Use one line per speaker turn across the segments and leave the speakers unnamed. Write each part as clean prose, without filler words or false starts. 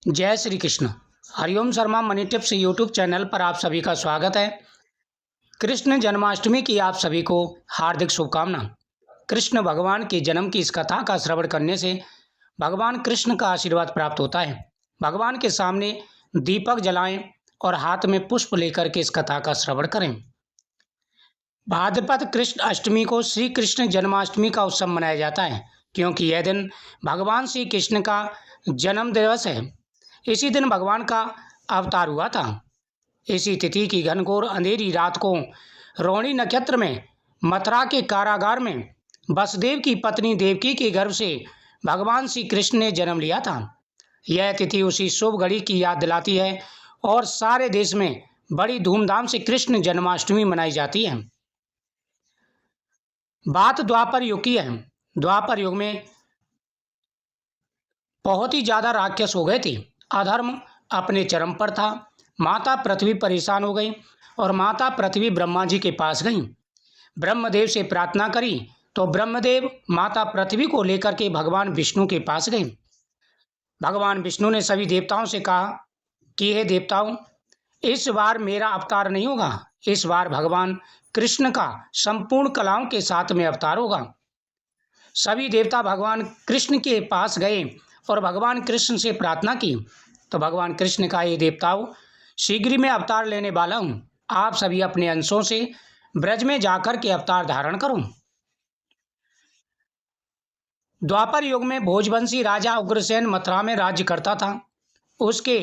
जय Shri Krishna. Hariom Sharma money tips YouTube channel पर आप सभी का स्वागत है। कृष्ण जन्माष्टमी की आप सभी को हार्दिक शुभकामना। कृष्ण भगवान के जन्म की इस कथा का श्रवण करने से भगवान कृष्ण का आशीर्वाद प्राप्त होता है। भगवान के सामने दीपक जलाएं और हाथ में पुष्प लेकर के इस कथा का श्रवण करें। भाद्रपद कृष्ण अष्टमी को श्री कृष्ण जन्माष्टमी का उत्सव मनाया जाता है, क्योंकि यह दिन भगवान श्री कृष्ण का जन्म दिवस है। इसी दिन भगवान का अवतार हुआ था। इसी तिथि की घनघोर अंधेरी रात को रोहिणी नक्षत्र में मथुरा के कारागार में वसुदेव की पत्नी देवकी के गर्भ से भगवान श्री कृष्ण ने जन्म लिया था। यह तिथि उसी शुभ घड़ी की याद दिलाती है और सारे देश में बड़ी धूमधाम से कृष्ण जन्माष्टमी मनाई जाती है। बात द्वापर युग की है। द्वापर युग में बहुत ही ज्यादा राक्षस हो गए थे। अधर्म अपने चरम पर था। माता पृथ्वी परेशान हो गई और माता पृथ्वी ब्रह्मा जी के पास गई। ब्रह्मदेव से प्रार्थना करी तो ब्रह्मदेव माता पृथ्वी को लेकर के भगवान विष्णु के पास गए। भगवान विष्णु ने सभी देवताओं से कहा कि हे देवताओं, इस बार मेरा अवतार नहीं होगा। इस बार भगवान कृष्ण का संपूर्ण कलाओं के साथ में अवतार होगा। सभी देवता भगवान कृष्ण के पास गए और भगवान कृष्ण से प्रार्थना की तो भगवान कृष्ण का, ये देवताओं, शीघ्र में अवतार लेने वाला हूँ। आप सभी अपने अंशों से ब्रज में जाकर के अवतार धारण करो। द्वापर युग में भोजवंशी राजा उग्रसेन मथुरा में राज्य करता था। उसके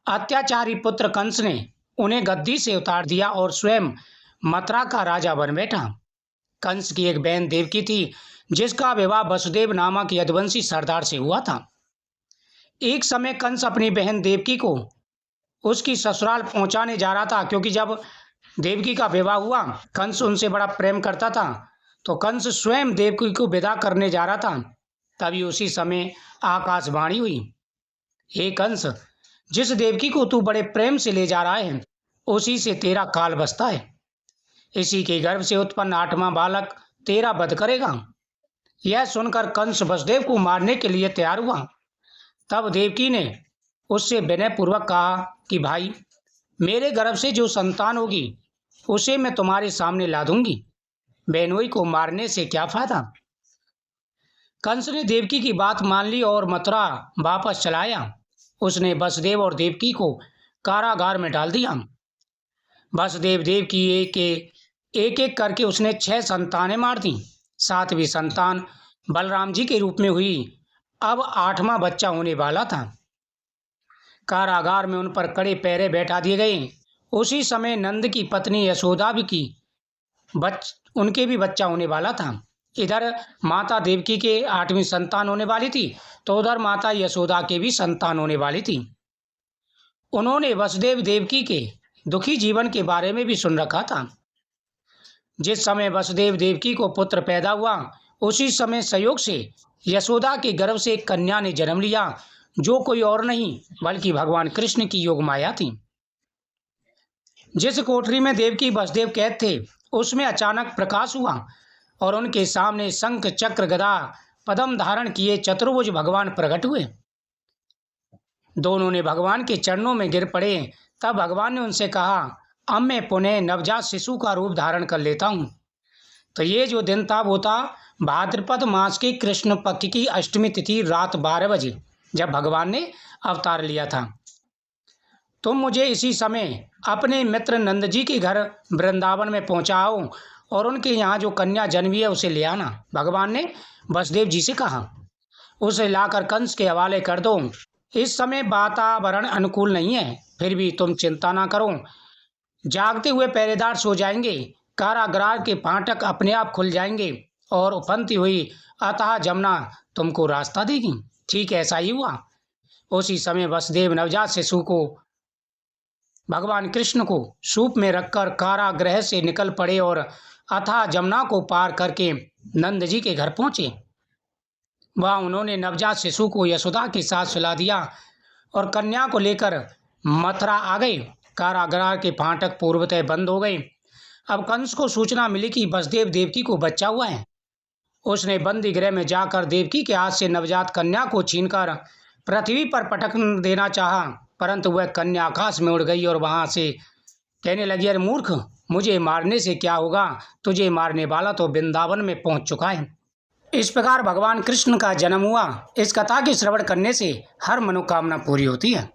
अत्याचारी पुत्र कंस ने उन्हें गद्दी से उतार दिया और स्वयं मथुरा का राजा बन बैठा। कंस की एक बहन देवकी थी, जिसका विवाह वसुदेव नामक यदुवंशी सरदार से हुआ था। एक समय कंस अपनी बहन देवकी को उसकी ससुराल पहुंचाने जा रहा था, क्योंकि जब देवकी का विवाह हुआ, कंस उनसे बड़ा प्रेम करता था, तो कंस स्वयं देवकी को विदा करने जा रहा था। तभी उसी समय आकाशवाणी हुई, हे कंस, जिस देवकी को तू बड़े प्रेम से ले जा रहा है, उसी से तेरा काल बसता है। इसी के गर्भ से उत्पन्न 8वां बालक तेरा वध करेगा। यह सुनकर कंस वसुदेव को मारने के लिए तैयार हुआ। तब देवकी ने उससे विनयपूर्वक कहा कि भाई, मेरे गर्भ से जो संतान होगी उसे मैं तुम्हारे सामने ला दूंगी। बहनोई को मारने से क्या फायदा। कंस ने देवकी की बात मान ली और मथुरा वापस चलाया। उसने वसुदेव और देवकी को कारागार में डाल दिया। वसुदेव देवकी एक एक करके उसने 6 संतानें मार दी। 7वीं संतान बलराम जी के रूप में हुई। अब 8वां बच्चा होने वाला था। कारागार में उन पर कड़े पहरे बैठा दिए गए। उसी समय नंद की पत्नी यशोदा उनके भी बच्चा होने वाला था। इधर माता देवकी के 8वीं संतान होने वाली थी, तो उधर माता यशोदा के भी संतान होने वाली थी। उन्होंने वसुदेव देवकी के दुखी जीवन के बारे में भी सुन रखा था। जिस समय वसुदेव देवकी को पुत्र पैदा हुआ, उसी समय संयोग से यशोदा के गर्भ से एक कन्या ने जन्म लिया, जो कोई और नहीं बल्कि भगवान कृष्ण की योग माया थी। जिस कोठरी में देवकी वसुदेव कैद थे, उसमें अचानक प्रकाश हुआ और उनके सामने शंख चक्र गदा पद्म धारण किए चतुर्भुज भगवान प्रकट हुए। दोनों ने भगवान के चरणों में गिर पड़े। तब भगवान ने उनसे कहा, अब मैं पुनः नवजात शिशु का रूप धारण कर लेता हूँ। तो ये जो दिन था वो था भाद्रपद मास की कृष्ण पक्ष की अष्टमी तिथि रात 12 बजे, जब भगवान ने अवतार लिया था। तुम मुझे इसी समय अपने मित्र नंद जी के घर वृंदावन में पहुंचाओ और उनके यहाँ जो कन्या जन्मी है उसे ले आना। भगवान ने वसुदेव जी से कहा, उसे लाकर कंस के हवाले कर दो। इस समय वातावरण अनुकूल नहीं है, फिर भी तुम चिंता ना करो। जागते हुए पहरेदार सो जाएंगे, कारागार के फाटक अपने आप खुल जाएंगे और उफनती हुई अतः जमुना तुमको रास्ता देगी। ठीक ऐसा ही हुआ। उसी समय वसुदेव नवजात शिशु को भगवान कृष्ण को सूप में रखकर कारागृह से निकल पड़े और अथाह जमुना को पार करके नंद जी के घर पहुंचे। वहाँ उन्होंने नवजात शिशु को यशोदा के साथ सुला दिया और कन्या को लेकर मथुरा आ गए। कारागार के फाटक पूर्वतः बंद हो गए। अब कंस को सूचना मिली कि वसुदेव देवकी को बच्चा हुआ है। उसने बंदी गृह में जाकर देवकी के हाथ से नवजात कन्या को छीनकर पृथ्वी पर पटक देना चाहा, परंतु वह कन्या आकाश में उड़ गई और वहां से कहने लगी, अरे मूर्ख, मुझे मारने से क्या होगा, तुझे मारने वाला तो वृंदावन में पहुंच चुका है। इस प्रकार भगवान कृष्ण का जन्म हुआ। इस कथा के श्रवण करने से हर मनोकामना पूरी होती है।